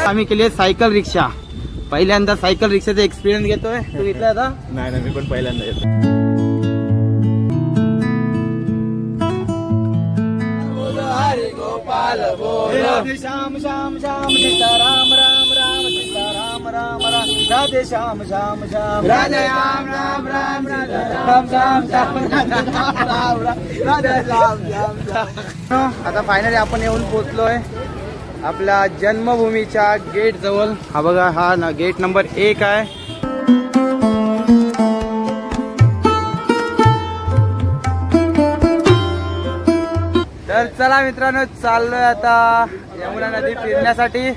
आम्ही केली सायकल रिक्षा. पहिल्यांदा सायकल रिक्षाचा एक्सपिरियन्स घेतोय. तू घेतला आता? नाही मी पण पहिल्यांदा येतो. गोपाल बोल श्याम श्याम श्याम सीताराम राम राम सीताराम राम राम राधे श्याम श्याम श्याम राधे राम राम राम राधे श्याम श्याम श्याम राधे श्याम श्याम श्याम. आता फायनली आपण येऊन पोहोचलोय आपल्या जन्मभूमीच्या गेट जवळ. हा बघा, हा ना गेट नंबर 1 आहे. तर चला मित्रांनो, चाललोय आता यमुना नदी फिरण्यासाठी.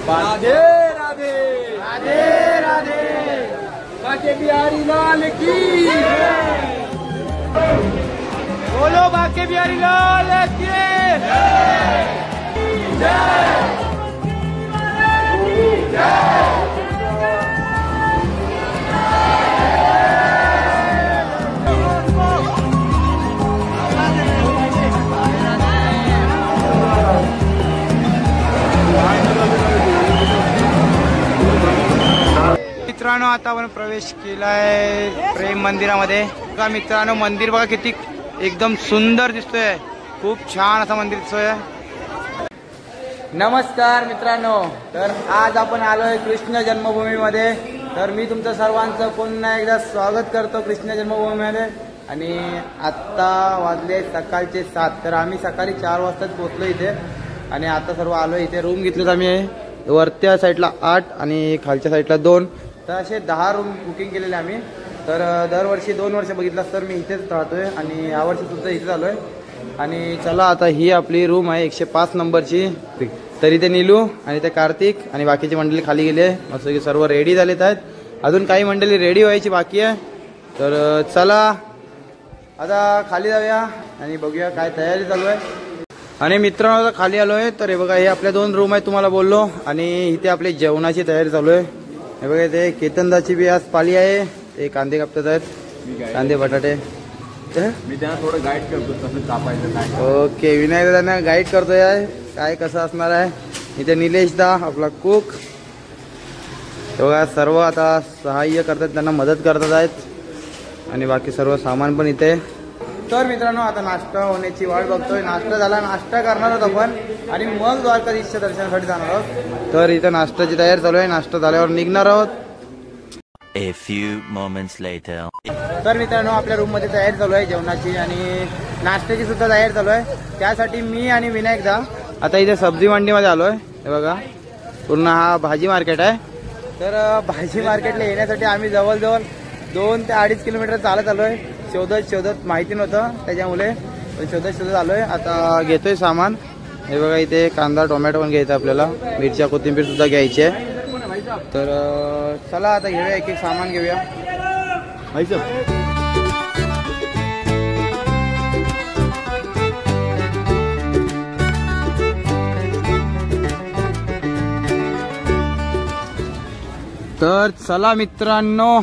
राधे राधे राधे राधे बाके बिहारी लाल की बोलो, बाके बिहारी लाल की जय. मित्रांनो, आता आपण प्रवेश केलाय प्रेम मंदिरामध्ये. बघा मित्रांनो, मंदिर बघा किती एकदम सुंदर दिसतोय. खूप छान असं मंदिर दिसतोय. नमस्कार मित्रांनो, तर आज आपण आलोय कृष्ण जन्मभूमीमध्ये. तर मी तुमचं सर्वांचं पुन्हा एकदा स्वागत करतो कृष्ण जन्मभूमीमध्ये. आणि आत्ता वाजले सकाळचे 7. तर आम्ही सकाळी 4 वाजताच पोहोचलो इथे. आणि आता सर्व आलो इथे. रूम घेतलेत आम्ही. वरच्या साईडला 8 आणि खालच्या साईडला 2. तर असे 10 रूम बुकिंग केलेले आम्ही. तर दरवर्षी 2 वर्ष बघितलास तर मी इथेच राहतोय आणि यावर्षी सुद्धा इथेच आलोय. आणि चला आता ही आपली रूम आहे 105 नंबरची. तर इथे नीलू आणि ते कार्तिक आणि बाकीची मंडळी खाली गेली आहे. मस्त की सर्व रेडी झालेत आहेत. अजून काही मंडळी रेडी व्हायची बाकी आहे. तर चला आता खाली जाऊया आणि बघूया काय तयारी चालू आहे. आणि मित्रांनो, खाली आलोय. तर हे बघा, हे आपल्या 2 रूम आहेत तुम्हाला बोललो. आणि इथे आपली जेवणाची तयारी चालू आहे. हे बघा, ते केतनदाची बी आज पाली आहे. ते कांदे कापतात आहेत, कांदे बटाटे. मी त्यांना थोडं गाईड करतो कसं कापायचं काय. ओके, विनायक त्यांना गाईड करतोय काय कसं असणार आहे. इथे निलेश दा आपला कुक. हे बघा, सर्व आता सहाय्य करतात, त्यांना मदत करतात आहेत. आणि बाकी सर्व सामान पण इथे. तर मित्रांनो, आता नाश्ता होण्याची वाट बघतोय. नाश्ता झाला, नाश्ता करणार आहोत आपण आणि मग द्वारकाधीशच्या दर्शनासाठी जाणार आहोत. तर इथं नाश्त्याची तयारी चालू आहे. नाश्ता झाल्यावर निघणार आहोत. A few moments later. तर मित्रांनो, आपल्या रूम मध्ये तयारी चालू आहे जेवणाची आणि नाश्त्याची सुद्धा तयारी चालू आहे. त्यासाठी मी आणि विनायकदा आता इथे सब्जी मंडीमध्ये आलोय. हे बघा, पूर्ण हा भाजी मार्केट आहे. तर भाजी मार्केटला येण्यासाठी आम्ही जवळजवळ 2 ते 2.5 किलोमीटर चालत आलोय. शोधत माहिती नव्हतं त्याच्यामुळे शोधत आलोय. आता घेतोय सामान. हे बघा, इथे कांदा टोमॅटो पण घ्यायचा आपल्याला. मिरच्या कोथिंबीर सुद्धा घ्यायची आहे. तर चला आता घेऊया, एक सामान घेऊया. तर चला मित्रांनो,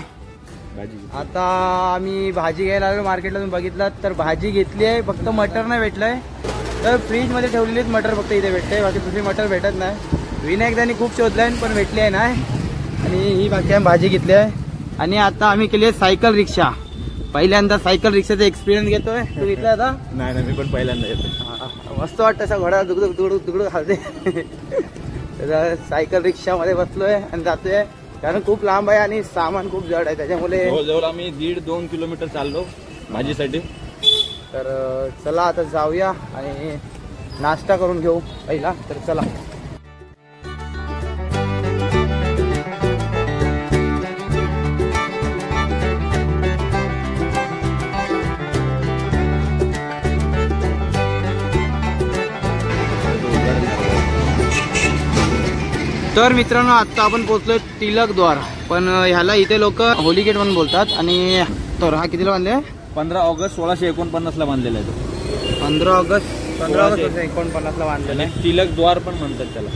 आता आम्ही भाजी घ्यायला आलो मार्केटला. तुम्ही बघितलं तर भाजी घेतली आहे. फक्त मटर नाही भेटलंय. तर फ्रीजमध्ये ठेवलेलीच मटर फक्त इथे भेटते. बाकी दुसरी मटर भेटत नाही. विनायकदानी खूप शोधलाय पण भेटली आहे नाही. आणि ही बाकी आम्ही भाजी घेतली आहे. आणि आता आम्ही केली आहे सायकल रिक्षा. पहिल्यांदा सायकल रिक्षाचा एक्सपिरियन्स घेतोय. तू घेतला आता? नाही मी पण पहिल्यांदा येतो. मस्त वाटतं असा घोडा दुगडू खाते. तर सायकल रिक्षामध्ये बसलोय आणि जातोय. कारण खूप लांब आहे आणि सामान खूप जड आहे त्याच्यामुळे जवळ आम्ही 1.5-2 किलोमीटर चाललो भाजीसाठी. तर चला आता जाऊया आणि नाश्ता करून घेऊ पहिला. तर चला. तर मित्रांनो, आता आपण पोहोचलोय टिळक द्वार. पण ह्याला इथे लोक होली गेट म्हणून बोलतात. आणि तर हा कितीला बांधले? 15 ऑगस्ट 1649 ला बांधलेला आहे तो. 15 ऑगस्ट 1949 ला बांधलेला आहे. टिळक द्वार पण म्हणतात त्याला.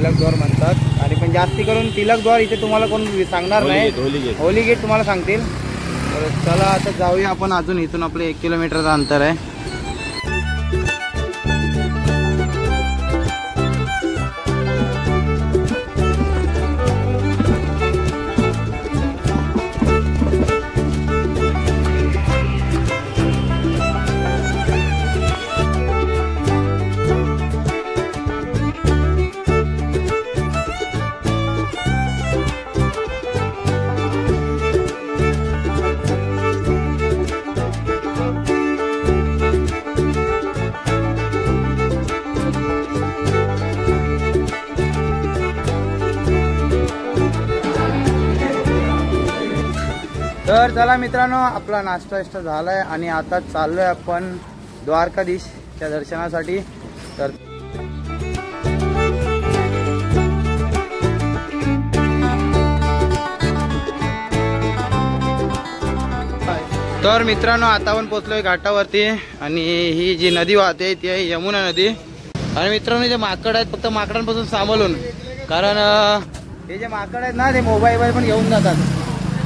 तिलक द्वार म्हणतात. आणि पण जास्ती करून तिलक द्वार इथे तुम्हाला कोण सांगणार नाही, होली गेट तुम्हाला सांगतील. तर चला आता जाऊया आपण. अजून इथून आपलं 1 किलोमीटरचं अंतर आहे. तर चला मित्रांनो, आपला नाश्ता झालाय आणि आता चाललोय आपण द्वारकाधीशच्या दर्शनासाठी. तर मित्रांनो, आता आपण पोहोचलोय घाटावरती आणि ही जी नदी वाहते ती आहे यमुना नदी. आणि मित्रांनो, जे माकड आहेत फक्त माकडांपासून सांभाळून, कारण हे जे माकड आहेत ना ते मोबाईल पण घेऊन जातात.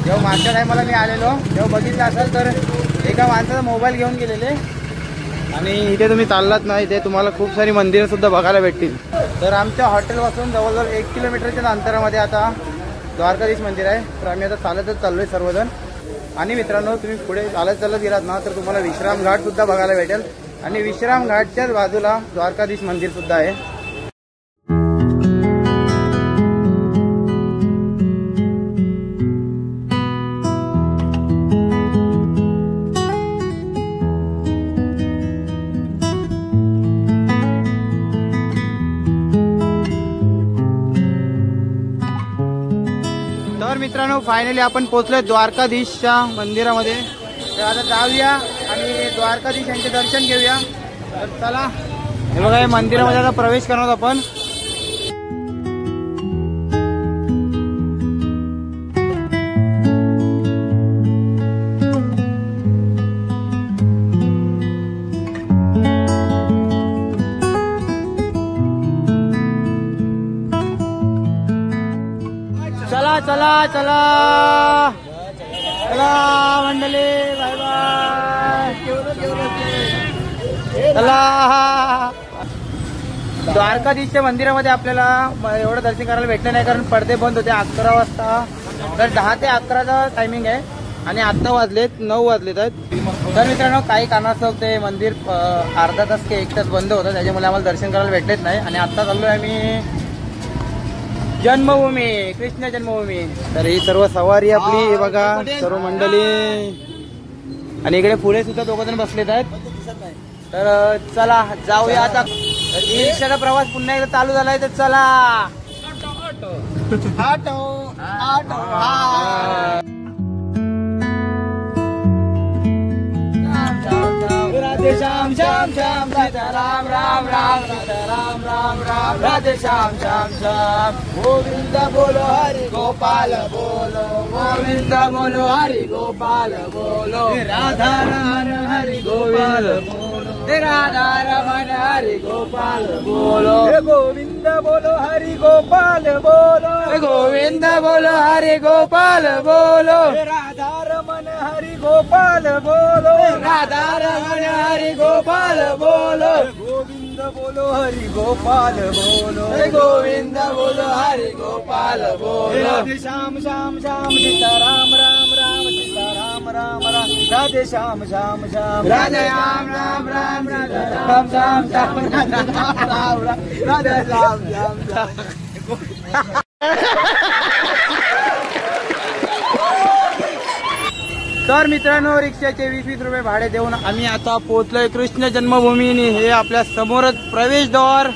जेव्हा मागच्या टायमाला मी आलेलो तेव्हा बघितलं असेल तर एका माणसाचा मोबाईल घेऊन गेलेले. आणि इथे तुम्ही चाललात ना, इथे तुम्हाला खूप सारी मंदिरं सुद्धा बघायला भेटतील. तर आमच्या हॉटेलपासून जवळजवळ 1 किलोमीटरच्या अंतरामध्ये आता द्वारकाधीश मंदिर आहे. तर आम्ही आता चालतच चाललोय सर्वजण. आणि मित्रांनो, तुम्ही पुढे चालत गेलात ना तर तुम्हाला विश्राम घाट सुद्धा बघायला भेटेल. आणि विश्राम घाटच्याच बाजूला द्वारकाधीश मंदिर सुद्धा आहे. तर मित्रांनो, फायनली आपण पोहोचलोय द्वारकाधीशच्या मंदिरामध्ये. तर आता जाऊया आणि द्वारकाधीश यांचे दर्शन घेऊया. तर चला, हे बघा, या मंदिरामध्ये आता प्रवेश करणार आपण. चला चला चला चला मंडळी, बाय बाय. चला, द्वारकाधीशच्या मंदिरामध्ये आपल्याला एवढं दर्शन करायला भेटलं नाही, कारण पडदे बंद होते 11 वाजता. तर 10 ते 11चा टायमिंग आहे आणि आत्ता वाजलेत 9 वाजलेत आहेत. तर मित्रांनो, काही कारणास्तव ते मंदिर अर्धा तास ते 1 तास बंद होतं, त्याच्यामुळे आम्हाला दर्शन करायला भेटलेच नाही. आणि आत्ता चाललोय आम्ही जन्मभूमी, कृष्ण जन्मभूमी. तर ही सर्व सवारी आपली बघा, सर्व मंडळी. आणि इकडे पुढे सुद्धा 2 जण बसलेत आहेत. तर चला जाऊया आता. ई रिक्षाचा प्रवास पुन्हा एकदा चालू झालाय, तर चला. राधे श्याम श्याम श्याम, राधा राम राम राम, राधा राम राम राम, राधे श्याम श्याम श्याम. गोविंद बोलो हरि गोपाल बोलो, गोविंद बोलो हरि गोपाल बोलो. राधा रमण हरि गोपाल बोलो, राधा रमण हरि गोपाल बोलो. गोविंद बोलो हरि गोपाल बोलो, गोविंद बोलो हरि गोपाल बोलो. राधा रमण हरि गोपाल बोलो, राधा रमण हरि गोपाल बोलो. गोविंद बोलो हरि गोपाल बोलो, गोविंद बोलो हरि गोपाल बोलो. राधे श्याम श्याम श्याम, सीता राम राम राम, सीता राम राम राम, राधे श्याम श्याम श्याम, राधे राम राम राम, राधे श्याम श्याम श्याम, राधे राम राम राम, राधे श्याम श्याम श्याम. तर मित्रांनो, रिक्षाचे 20-20 रुपये भाडे देऊन आम्ही आता पोहोचलोय कृष्ण जन्मभूमी. हे आपल्या समोरच प्रवेशद्वार.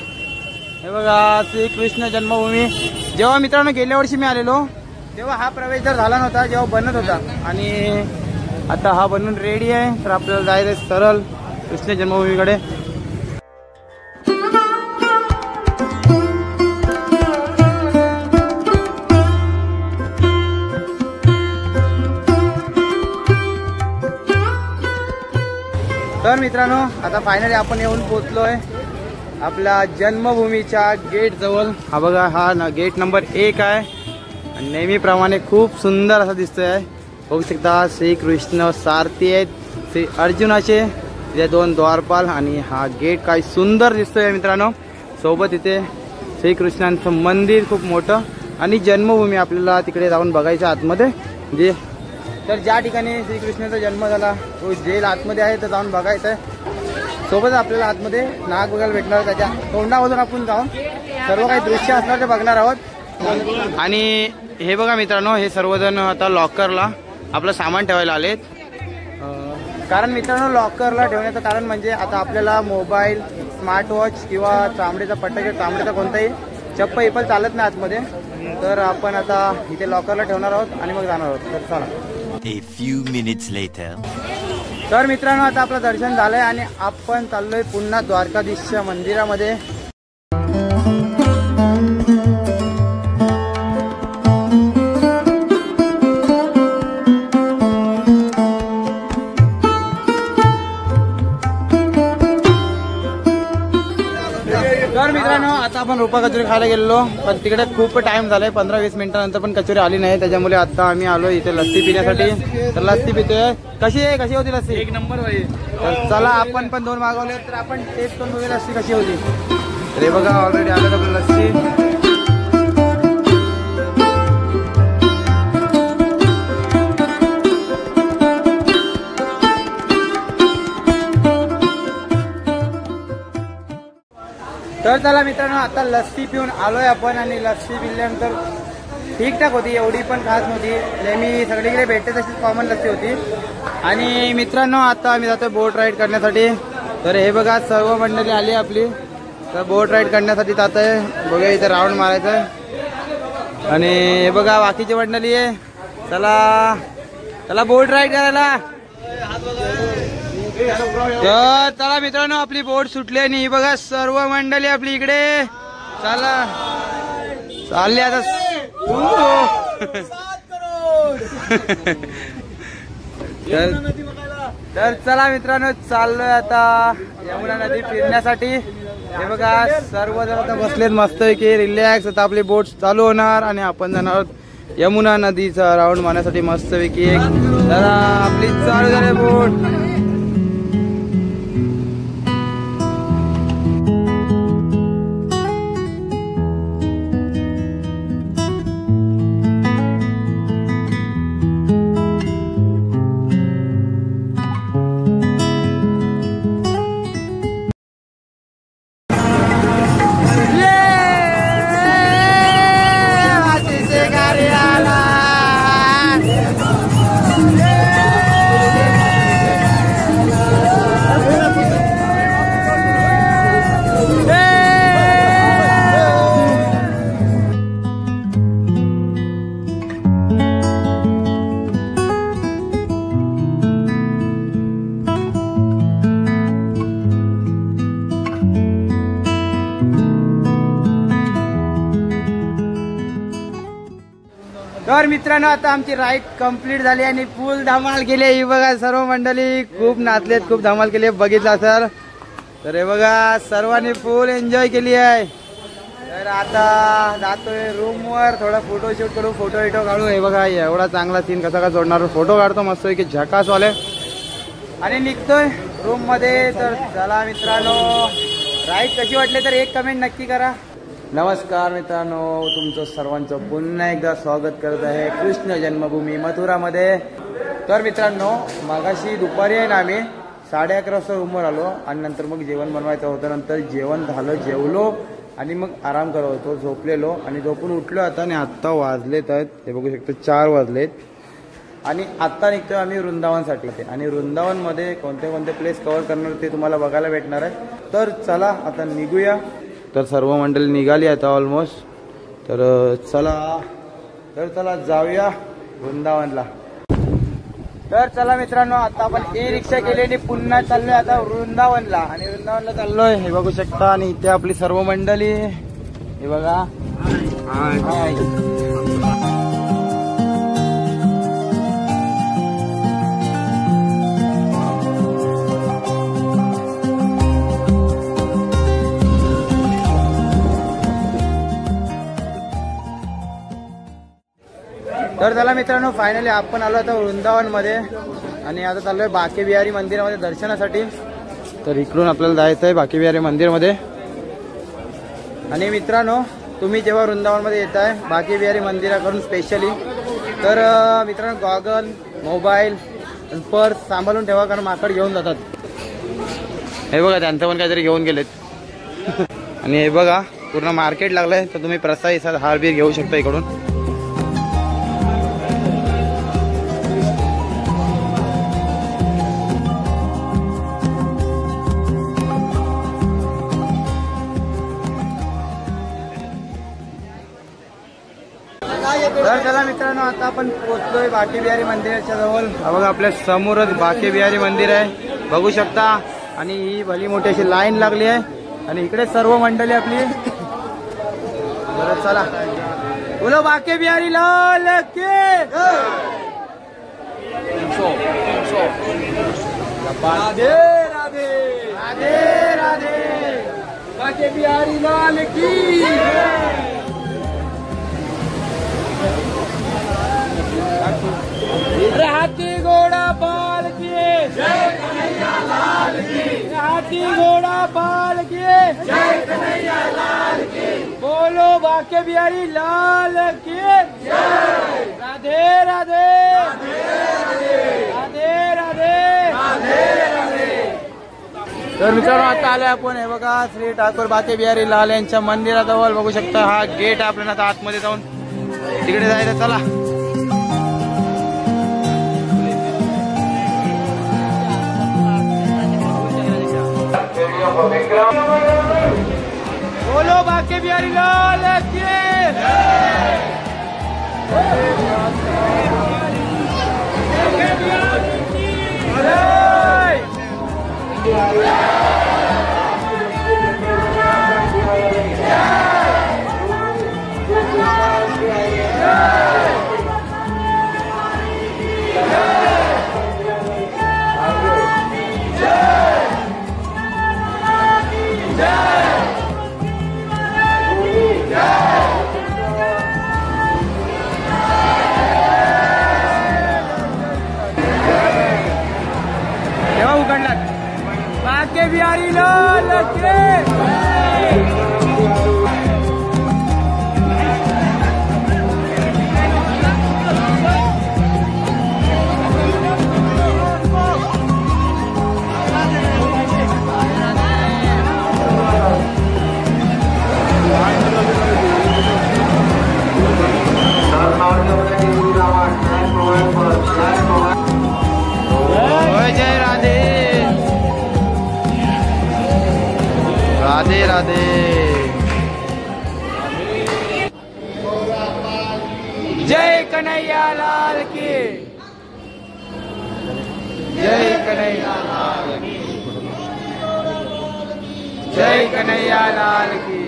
हे बघा, श्री कृष्ण जन्मभूमी. जेव्हा मित्रांनो गेल्या वर्षी मी आलेलो तेव्हा हा प्रवेशद्वार झाला नव्हता, जेव्हा बनत होता. आणि आता हा बनून रेडी आहे. तर आपल्याला जायचं सरळ कृष्ण जन्मभूमीकडे. तर मित्रांनो, आता फायनली आपण येऊन पोहोचलोय आपल्या जन्मभूमीच्या गेट जवळ. हा बघा, हा ना गेट नंबर 1 आहे आणि नेहमीप्रमाणे खूप सुंदर असं दिसतोय. बघू शकता श्रीकृष्ण सारथी आहेत, श्री अर्जुनाचे, तिथे 2 द्वारपाल आणि हा गेट काय सुंदर दिसतोय मित्रांनो. सोबत इथे श्रीकृष्णांचं मंदिर खूप मोठं आणि जन्मभूमी आपल्याला तिकडे जाऊन बघायचं आतमध्ये. जे तर ज्या ठिकाणी श्रीकृष्णाचा जन्म झाला तो जेल आतमध्ये आहे, तर जाऊन बघायचं आहे. सोबत आपल्याला आतमध्ये नाग बघायला भेटणार, त्याच्या तोंडामधून आपण जाऊन सर्व काही दृश्य असणार ते बघणार आहोत. आणि हे बघा मित्रांनो, हे सर्वजण आता लॉकरला आपलं सामान ठेवायला आलेत. कारण मित्रांनो लॉकरला ठेवण्याचं कारण म्हणजे आता आपल्याला मोबाईल, स्मार्टवॉच किंवा चामडीचा पट्टा किंवा चामडीचा कोणताही चप्पल इपल चालत नाही आतमध्ये, तर आपण आता इथे लॉकरला ठेवणार आहोत आणि मग जाणार आहोत. तर चला. A few minutes later. तर मित्रांनो आता आपलं दर्शन झालंय आणि आपण चाललोय पुन्हा द्वारकाधीशच्या मंदिरामध्ये. तर मित्रांनो आता आपण रुपा कचोरी खायला गेलेलो, पण तिकडे खूप टाइम झालाय, 15-20 मिनिटानंतर पण कचोरी आली नाही. त्याच्यामुळे आता आम्ही आलो इथे लस्सी पिण्यासाठी. तर लस्सी पितोय. कशी होती लस्सी? 1 नंबर भाई. तर चला आपण पण 2 मागवले, तर आपण टेस्ट करून बघूया लस्सी कशी होती. तर हे बघा ऑलरेडी आलं आपलं लस्सी. तर चला मित्रांनो आता लस्सी पिऊन आलोय आपण आणि लस्सी पिल्यानंतर ठीकठाक होती, एवढी पण खास नव्हती. नेहमी सगळीकडे भेटते तशीच कॉमन लस्सी होती. आणि मित्रांनो आता आम्ही जातोय बोट राईड करण्यासाठी. तर हे बघा सर्व मंडळी आली आपली, तर बोट राईड करण्यासाठी जात आहे. बघा इथे राऊंड मारायचं आहे. आणि हे बघा बाकीची मंडळी आहे. चला चला बोट राईड करायला. तर चला मित्रांनो आपली बोट सुटली आणि बघा सर्व मंडळी आपली इकडे. चला चालली आता. तर चला मित्रांनो चाललोय आता यमुना नदी फिरण्यासाठी. हे बघा सर्वजण आता बसलेत मस्त की रिलॅक्स. आता आपली बोट चालू होणार आणि आपण जाणार आहोत यमुना नदीचा राऊंड मारण्यासाठी मस्तपैकी. जरा आपली चालू झाली बोट. तर मित्रांनो आता आमची राईड कंप्लीट झाली आणि फुल धमाल केली. ही बघा सर्व मंडळी खूप नाचलेत, खूप धमाल केली. बघितला सर तर हे बघा सर्वांनी फुल एन्जॉय केली आहे. तर आता जातोय रूमवर, थोडा फोटोशूट करू, फोटो काढू. हे बघा एवढा चांगला सीन कसा का जोडणार. फोटो काढतो मस्त की झकासवाले आणि निघतोय रूम मध्ये. तर चला मित्रांनो राईड कशी वाटली तर एक कमेंट नक्की करा. नमस्कार मित्रांनो, तुमचं सर्वांचं पुन्हा एकदा स्वागत करत आहे कृष्ण जन्मभूमी मथुरामध्ये. तर मित्रांनो मागाशी दुपारी आहे ना आम्ही 11:30 वाजता रूमवर आलो आणि नंतर मग जेवण बनवायचं होतं. नंतर जेवण झालं, जेवलो आणि मग आराम करत होतो, झोपलेलो आणि झोपून उठलो आता. आणि आत्ता वाजलेत आहेत हे बघू शकतो 4 वाजलेत आणि आत्ता निघतोय आम्ही वृंदावनसाठी. आणि वृंदावनमध्ये कोणते कोणते प्लेस कव्हर करणार ते तुम्हाला बघायला भेटणार आहे. तर चला आता निघूया. तर सर्व मंडळी निघाली आता ऑलमोस्ट. तर चला जाऊया वृंदावनला. तर चला मित्रांनो आता आपण रिक्षा केली आणि पुन्हा चाललोय आता वृंदावनला. आणि वृंदावनला चाललोय हे बघू शकता. आणि इथे आपली सर्व मंडळी हे बघा. तर चला मित्रांनो, फायनली आपण आलो आता वृंदावनमध्ये आणि आता चाललोय बाके बिहारी मंदिरामध्ये दर्शनासाठी. तर इकडून आपल्याला जायचं आहे बाके बिहारी मंदिरमध्ये. आणि मित्रांनो, तुम्ही जेव्हा वृंदावनमध्ये येत आहे बाके बिहारी मंदिराकडून स्पेशली, तर मित्रांनो गॉगल, मोबाईल, पर्स सांभाळून ठेवा, कारण माकड घेऊन जातात. हे बघा, त्यांचं पण काहीतरी घेऊन गेलेत. आणि हे बघा, पूर्ण मार्केट लागलंय, तर तुम्ही प्रसाद हारबीर घेऊ शकता इकडून. तर चला मित्रांनो, आता आपण पोहोचलोय बाके बिहारी मंदिराच्या जवळ. बघा, आपल्या समोरच बाके बिहारी मंदिर आहे, बघू शकता. आणि ही भली मोठी अशी लाईन लागली आहे आणि इकडे सर्व मंडळी आपली. बरं चला, बोलो बाके बिहारी लाल की राधे राधे राधे राधे, बाके बिहारी लाल की. हाथी घोड़ा पाल किए जय कन्हैया लाल की. हाथी घोड़ा पाल किए जय कन्हैया लाल की. बोलो बाके बिहारी लाल की जय. राधे राधे राधे राधे राधे राधे. तर मित्रांनो, आता आलोय आपण हे बघा श्री ठाकूर बाके बिहारी लाल यांच्या मंदिराजवळ. बघू शकता, हा गेट आपल्याला आता आतमध्ये जाऊन तिकडे जायचं. चला. बोलो बाके बिहारी लाल की बाके बिहारी लाल की. जय राधे राधे राधे. जय कन्हैया लाल की. जय कन्हैया लाल की. जय कन्हैया लाल की.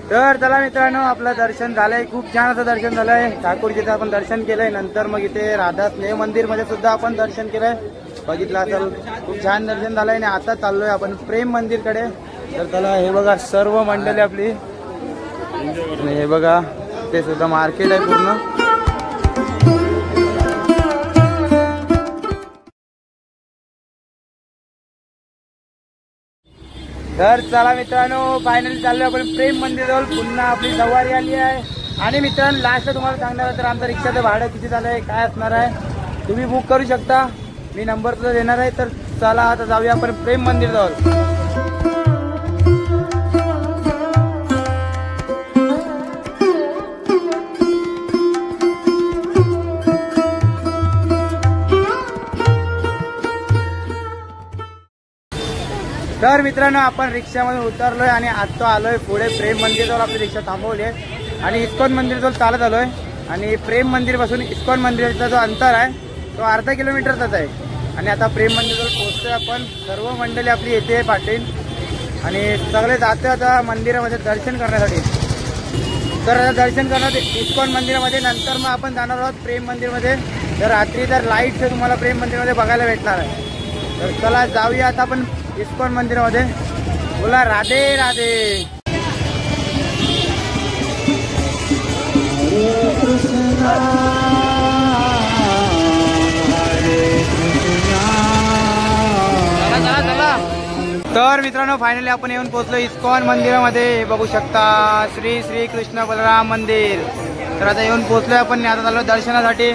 तर चला मित्रांनो, आपलं दर्शन झालंय, खूप छान असं दर्शन झालंय. ठाकूरजीचं आपण दर्शन केलंय. नंतर मग इथे राधा स्नेह मंदिर मध्ये सुद्धा आपण दर्शन केलंय, बघितलं असेल. खूप छान दर्शन झालंय. आणि आता चाललोय आपण प्रेम मंदिरकडे. तर चला, हे बघा सर्व मंडळी आपली. आणि हे बघा, ते सुद्धा मार्केट आहे पूर्ण. तर चला मित्रांनो, फायनली चाललोय आपण प्रेम मंदिराजवळ. पुन्हा आपली सवारी आली आहे. आणि मित्रांनो, लास्टला तुम्हाला सांगणार आहे, तर आमचं रिक्षाचं भाडं किती झालंय, काय असणार आहे, तुम्ही बुक करू शकता. मी नंबर सुद्धा देणार आहे. तर चला, आता जाऊया आपण प्रेम मंदिराजवळ. तर मित्रांनो, आपण रिक्षामधून उतरलोय आणि आता आलोय पुढे प्रेम मंदिराजवळ. आपली रिक्षा थांबवली आहे आणि इस्कॉन मंदिराजवळ चालत आलोय. आणि प्रेम मंदिरपासून इस्कॉन मंदिराचा जो अंतर आहे तो अर्धा किलोमीटरचाच आहे. आणि आता प्रेम मंदिराजवळ पोहोचतोय आपण. सर्व मंडळी आपली येते पाटील आणि सगळे जाते आता मंदिरामध्ये दर्शन करण्यासाठी. तर आता दर्शन करणार इस्कॉन मंदिरामध्ये. नंतर मग आपण जाणार आहोत प्रेम मंदिरमध्ये. तर रात्री तर लाईट तुम्हाला प्रेम मंदिरमध्ये बघायला भेटणार आहे. तर चला जाऊया आता आपण इस्कॉन मंदिरामध्ये. बोला राधे राधे. तर मित्रांनो फायनली आपण येऊन पोहोचलो इस्कॉन मंदिरामध्ये. बघू शकता श्री श्री कृष्ण बलराम मंदिर. तर आता येऊन पोहोचलोय आपण. आता चाललो दर्शनासाठी.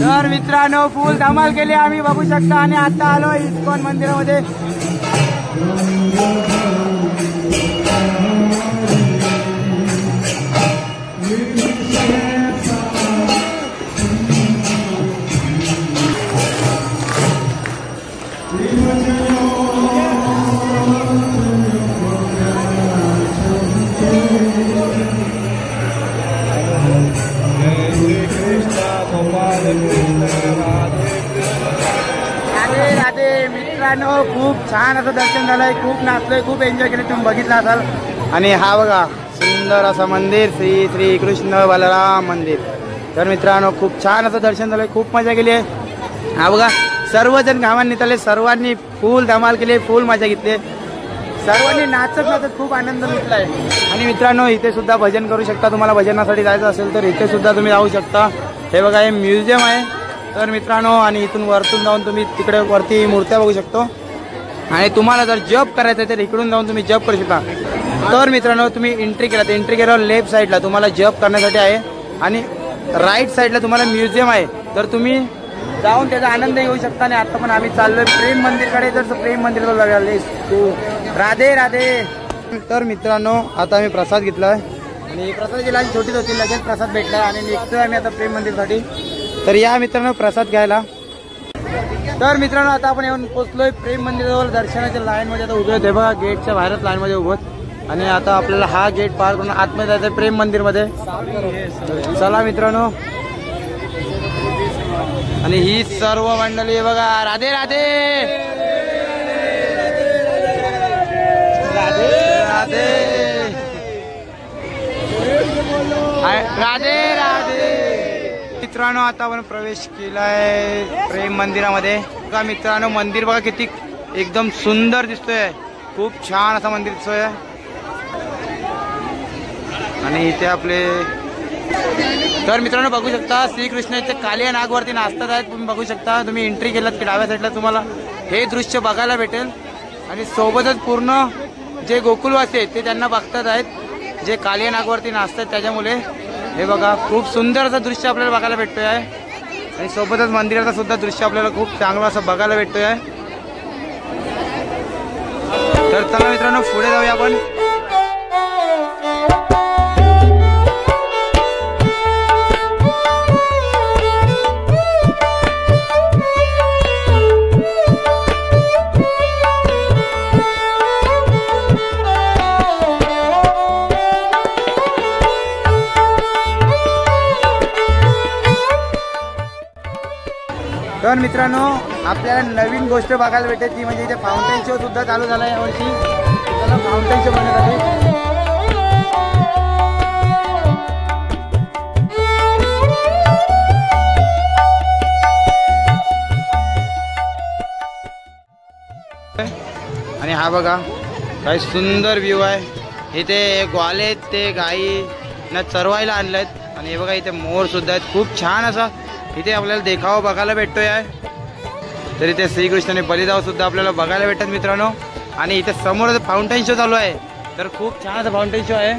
तर मित्रांनो फुल धमाल केली आम्ही बघू शकता. आणि आता आलो इस्कॉन मंदिरामध्ये. राधे राधे मित्रांनो, खूप छान असं दर्शन झालंय. खूप नाचलोय, खूप एन्जॉय केलं, तुम्ही बघितलं असाल. आणि हा बघा सुंदर असं मंदिर, श्री श्री कृष्ण बलराम मंदिर. तर मित्रांनो खूप छान असं दर्शन झालंय, खूप मजा केली आहे. हा बघा सर्वजण गावात निघाले, सर्वांनी फुल धमाल केली, फुल मजा घेतली, सर्वांनी नाचत नाचत खूप आनंद लुटलाय. आणि मित्रांनो इथे सुद्धा भजन करू शकता. तुम्हाला भजनासाठी जायचं असेल तर इथे सुद्धा तुम्ही जाऊ शकता. हे बघा हे म्युझियम आहे. तर मित्रांनो आणि इथून वरतून जाऊन तुम्ही तिकडे वरती मूर्त्या बघू शकतो. आणि तुम्हाला जर जप करायचं आहे तर इकडून जाऊन तुम्ही जप करू शकता. तर मित्रांनो तुम्ही एंट्री केला तर एंट्री केल्यावर लेफ्ट साईडला तुम्हाला जप करण्यासाठी आहे आणि राईट साईडला तुम्हाला म्युझियम आहे. तर तुम्ही जाऊन त्याचा आनंद घेऊ शकता. आणि आता पण आम्ही चाललोय प्रेम मंदिरकडे. तर प्रेम मंदिरला बघायला तू राधे राधे. तर मित्रांनो आता आम्ही प्रसाद घेतलाय आणि प्रसादाची लाईन छोटीच होती, लगेच प्रसाद भेटला आणि निघतोय आम्ही आता प्रेम मंदिरसाठी. तर या मित्रांनो प्रसाद घ्यायला. तर मित्रांनो आता आपण येऊन पोहोचलोय प्रेम मंदिराजवळ दर्शनाच्या लाईन मध्ये. आता उभे होते बघा, गेटच्या बाहेरच लाईन मध्ये उभं आणि आता आपल्याला हा गेट पार करून आतमध्ये जायचं प्रेम मंदिर मध्ये. चला मित्रांनो. आणि ही सर्व मंडळी आहे बघा. राधे राधे राधे राधे राधे. मित्रांनो आता आपण प्रवेश केलाय प्रेम मंदिरामध्ये. बघा मित्रांनो, मंदिर बघा किती एकदम सुंदर दिसतोय. खूप छान असा मंदिर दिसतोय. आणि इथे आपले तर मित्रांनो बघू शकता श्रीकृष्ण इथे कालिया नागवरती नाचतात आहेत. तुम्ही बघू शकता. तुम्ही एंट्री केलात की डाव्या साईडला तुम्हाला हे दृश्य बघायला भेटेल. आणि सोबतच पूर्ण जे गोकुलवासी आहेत ते त्यांना बघतात आहेत, जे कालिया नागवरती नाचतात. त्याच्यामुळे हे बघा खूप सुंदर असं दृश्य आपल्याला बघायला भेटतोय आहे. आणि सोबतच मंदिराचं सुद्धा दृश्य आपल्याला खूप चांगलं असं बघायला भेटतोय आहे. तर चला मित्रांनो पुढे जाऊया आपण. तर मित्रांनो आपल्याला नवीन गोष्ट बघायला भेटेल ती म्हणजे इथे फाउंटेन शो सुद्धा चालू झाला आहे यावर्षी. त्याला फाउंटेन शो बनवत आहे. आणि हा बघा काही सुंदर व्ह्यू आहे. इथे ग्वाले ते गाई ना चरवायला आणलेत. आणि हे बघा इथे मोर सुद्धा आहेत. खूप छान असा इथे आपल्याला देखावा बघायला भेटतोय आहे. तर इथे श्रीकृष्णाने बलिदाव सुद्धा आपल्याला बघायला भेटतात मित्रांनो. आणि इथे समोर फाउंटेन शो चालू आहे. तर खूप छान असं फाउंटेन शो आहे.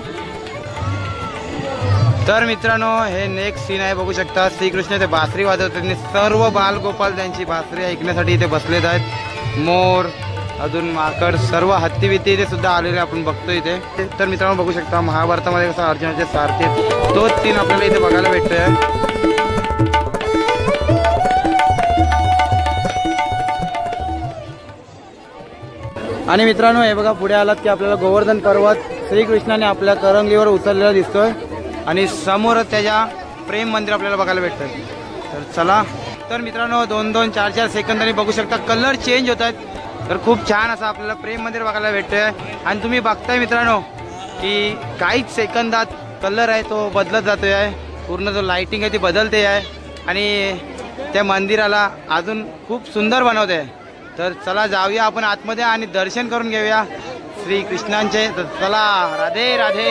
तर मित्रांनो हे नेक्स्ट सीन आहे. बघू शकता श्रीकृष्ण इथे बासरी वाजवतात. त्यांनी सर्व बालगोपाल त्यांची बासरी ऐकण्यासाठी इथे बसलेत आहेत. मोर अजून माकड सर्व हत्ती बित्ती इथे सुद्धा आलेले आपण बघतो इथे. तर मित्रांनो बघू शकता महाभारतामध्ये कसं अर्जुनाचे सारथी तोच सीन आपल्याला इथे बघायला भेटतोय. आणि मित्रांनो हे बघा पुढे आलात की आपल्याला गोवर्धन पर्वत श्रीकृष्णाने आपल्या करंगलीवर उचललेला दिसतोय. आणि समोरच त्याच्या प्रेम मंदिर आपल्याला बघायला भेटतंय. तर चला. तर मित्रांनो 2-2, 4-4 सेकंदांनी बघू शकता कलर चेंज होत आहेत. तर खूप छान असं आपल्याला प्रेम मंदिर बघायला भेटतोय. आणि तुम्ही बघताय मित्रांनो की काहीच सेकंदात कलर आहे तो बदलत जातोय आहे. पूर्ण जो लाइटिंग आहे ती बदलते आहे. आणि त्या मंदिराला अजून खूप सुंदर बनवते आहे. तर चला जाऊया आपण आतमध्ये आणि दर्शन करून घेऊया श्रीकृष्णांचे. तर चला. राधे राधे.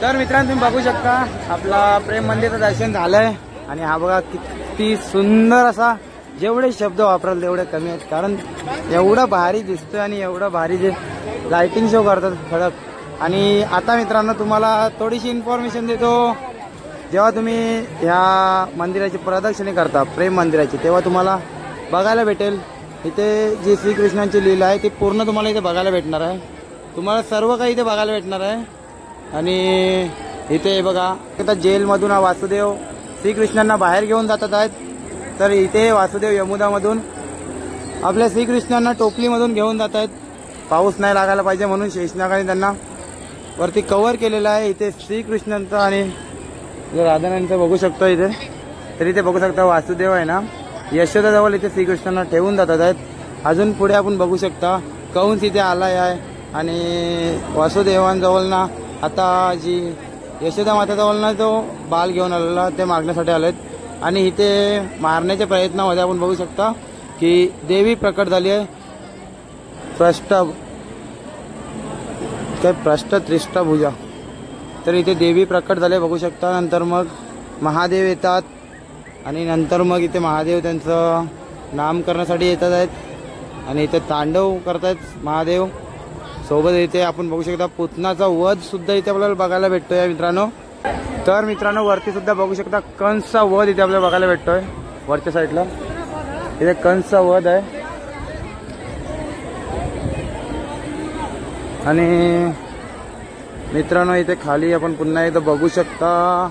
तर मित्रांनो तुम्ही बघू शकता आपला प्रेम मंदिरचं दर्शन झालंय. आणि हा बघा किती सुंदर असा, जेवढे शब्द वापराल तेवढे कमी आहेत. कारण एवढं भारी दिसतोय आणि एवढं भारी जे लाइटिंग शो करतात खडक. आणि आता मित्रांनो तुम्हाला थोडीशी इन्फॉर्मेशन देतो. जेव्हा तुम्ही ह्या मंदिराची प्रदक्षिणे करता प्रेम मंदिराची, तेव्हा तुम्हाला बघायला भेटेल इथे जी श्रीकृष्णांची लीला आहे ती पूर्ण तुम्हाला इथे बघायला भेटणार आहे. तुम्हाला सर्व काही इथे बघायला भेटणार आहे. आणि इथे बघा आता जेलमधून हा वासुदेव श्रीकृष्णांना बाहेर घेऊन जातात आहेत. तर इथे वासुदेव यमुनामधून आपल्या श्रीकृष्णांना टोपलीमधून घेऊन जात आहेत. पाऊस नाही लागायला पाहिजे म्हणून शेषनागाने त्यांना वरती कव्हर केलेलं आहे. इथे श्रीकृष्णांचं आणि राधाराणीचं बघू शकतो इथे. तर इथे बघू शकता वासुदेव आहे ना यशोदाजवळ इथे श्रीकृष्णांना ठेवून जातात आहेत. अजून पुढे आपण बघू शकता कंस इथे आलाय आहे. आणि वासुदेवांजवळ ना आता जी यशोदा माताजवळ ना तो बाल घेऊन आलेला ते मागण्यासाठी आलेत. आणि इथे मारण्याच्या प्रयत्नामध्ये आपण बघू शकता की देवी प्रकट झाली आहे. त्रिष्टभुजा. तर इथे देवी प्रकट झाले बघू शकता. नंतर मग महादेव येतात आणि नंतर मग इथे महादेव त्यांचं नाम करण्यासाठी येतात आहेत आणि इथे तांडव करतायत महादेव सोबत. इथे आपण बघू शकता पुतनाचा वध सुद्धा इथे आपल्याला बघायला भेटतोय मित्रांनो. तर मित्रांनो वरती सुद्धा बघू शकता कंसचा वध इथे आपल्याला बघायला भेटतोय. वरच्या साईडला इथे कंसचा वध आहे. आणि मित्रांनो इथे खाली आपण पुन्हा एकदा बघू शकता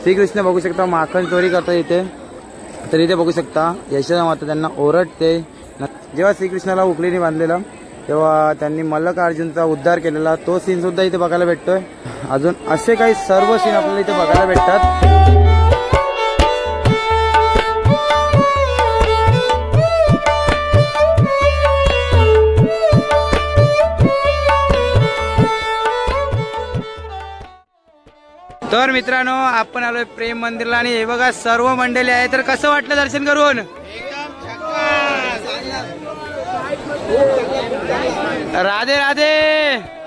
श्रीकृष्ण बघू शकता माखन चोरी करतात इथे. तर इथे बघू शकता यशोदा माता त्यांना ओरडते. जेव्हा श्रीकृष्णाला उकलीने बांधलेला तेव्हा त्यांनी मल्लिकार्जुनचा उद्धार केलेला तो सीन सुद्धा इथे बघायला भेटतोय. अजून असे काही सर्व सीन आपल्याला इथे बघायला भेटतात. तर मित्रांनो आपण आलोय प्रेम मंदिरला आणि हे बघा सर्व मंडळी आहे. तर कसं वाटलं दर्शन करून? राधे राधे.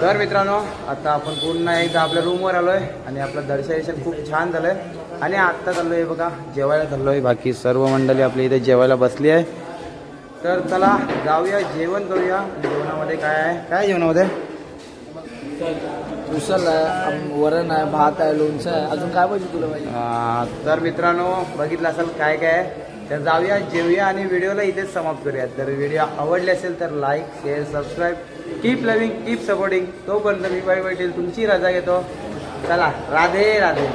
तर मित्रांनो आता आपण पुन्हा एकदा आपल्या रूमवर आलोय आणि आपलं दर्शन खूप छान झालंय आणि आत्ता चाललोय बघा जेवायला चाललोय. बाकी सर्व मंडळी आपली इथे जेवायला बसली आहे. तर चला जाऊया जेवण करूया. जेवणामध्ये काय आहे? काय जेवणामध्ये? उसळ आहे, वरण आहे, भात आहे, लोणचं आहे. अजून काय पाहिजे तुला पाहिजे? तर मित्रांनो बघितलं असेल काय काय आहे. तर जाऊया जेवूया आणि व्हिडिओला इथेच समाप्त करूया. तर व्हिडिओ आवडले असेल तर like share subscribe. Keep loving keep supporting. तोपर्यंत मी बाय भेटेल तुमची रजा घेतो. चला राधे राधे.